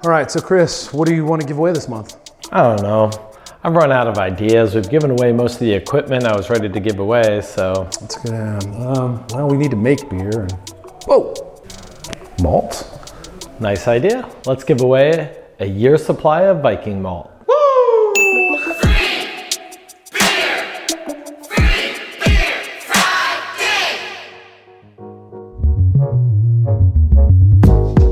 All right, so Chris, what do you want to give away this month? I don't know. I've run out of ideas. We've given away most of the equipment I was ready to give away, so. That's good. Well, we need to make beer. Whoa! Malt. Nice idea. Let's give away a year's supply of Viking Malt.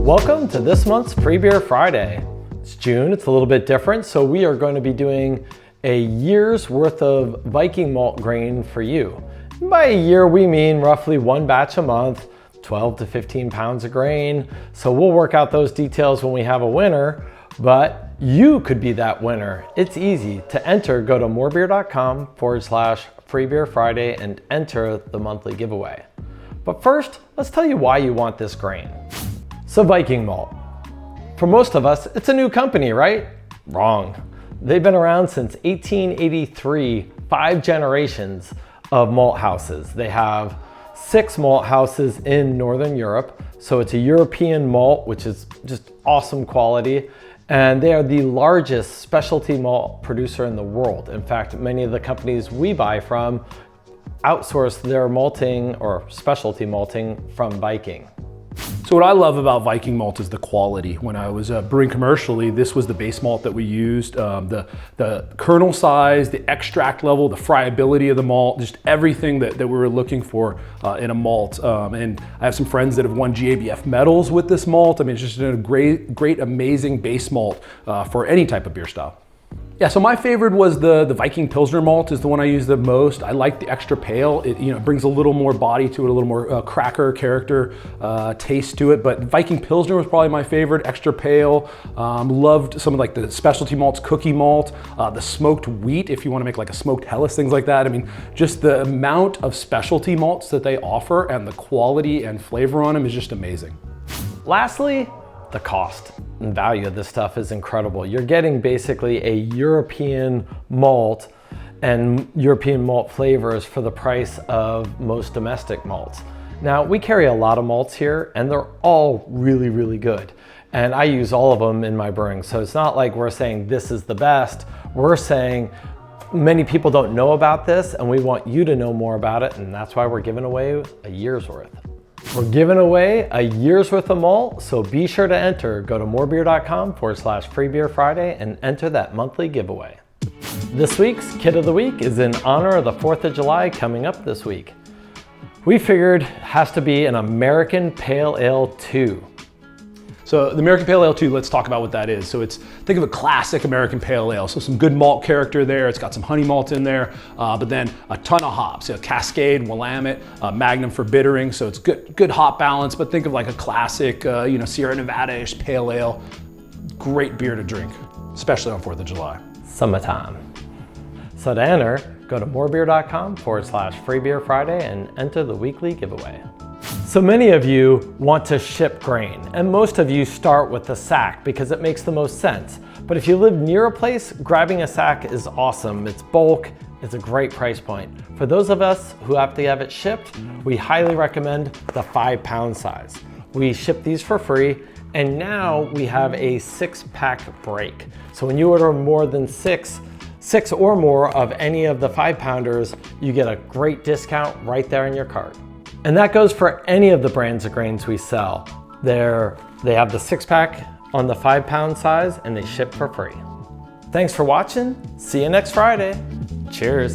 Welcome to this month's Free Beer Friday. It's June, it's a little bit different, so we are going to be doing a year's worth of Viking Malt grain for you. And by a year, we mean roughly one batch a month, 12 to 15 pounds of grain. So we'll work out those details when we have a winner, but you could be that winner. It's easy. To enter, go to morebeer.com/freebeerfriday and enter the monthly giveaway. But first, let's tell you why you want this grain. So Viking Malt. For most of us, it's a new company, right? Wrong. They've been around since 1883, 5 generations of malt houses. They have 6 malt houses in Northern Europe. So it's a European malt, which is just awesome quality. And they are the largest specialty malt producer in the world. In fact, many of the companies we buy from outsource their malting or specialty malting from Viking. So what I love about Viking Malt is the quality. When I was brewing commercially, this was the base malt that we used. The kernel size, the extract level, the friability of the malt, just everything that we were looking for in a malt. And I have some friends that have won GABF medals with this malt. I mean, it's just a great, amazing base malt for any type of beer style. Yeah, so my favorite was the Viking Pilsner malt is the one I use the most. I like the extra pale. It brings a little more body to it, a little more cracker character taste to it. But Viking Pilsner was probably my favorite, extra pale. Loved some of like the specialty malts, cookie malt, the smoked wheat if you want to make like a smoked Helles, things like that. I mean, just the amount of specialty malts that they offer and the quality and flavor on them is just amazing. Lastly, the cost and value of this stuff is incredible. You're getting basically a European malt and European malt flavors for the price of most domestic malts. Now, we carry a lot of malts here and they're all really, really good. And I use all of them in my brewing. So it's not like we're saying this is the best. We're saying many people don't know about this and we want you to know more about it. And that's why we're giving away a year's worth. We're giving away a year's worth of malt, so be sure to enter. Go to morebeer.com/freebeerfriday and enter that monthly giveaway. This week's Kit of the Week is in honor of the 4th of July coming up this week. We figured it has to be an American Pale Ale 2. So the American Pale Ale 2, let's talk about what that is. So think of a classic American Pale Ale. So some good malt character there. It's got some honey malt in there, but then a ton of hops. Cascade, Willamette, Magnum for bittering. So it's good hop balance, but think of like a classic, Sierra Nevada-ish Pale Ale. Great beer to drink, especially on 4th of July. Summertime. So to enter, go to morebeer.com/freebeerfriday and enter the weekly giveaway. So many of you want to ship grain, and most of you start with the sack because it makes the most sense. But if you live near a place, grabbing a sack is awesome. It's bulk, it's a great price point. For those of us who have to have it shipped, we highly recommend the 5-pound size. We ship these for free, and now we have a 6-pack break. So when you order more than six or more of any of the 5-pounders, you get a great discount right there in your cart. And that goes for any of the brands of grains we sell. They have the 6-pack on the 5-pound size and they ship for free. Thanks for watching. See you next Friday. Cheers.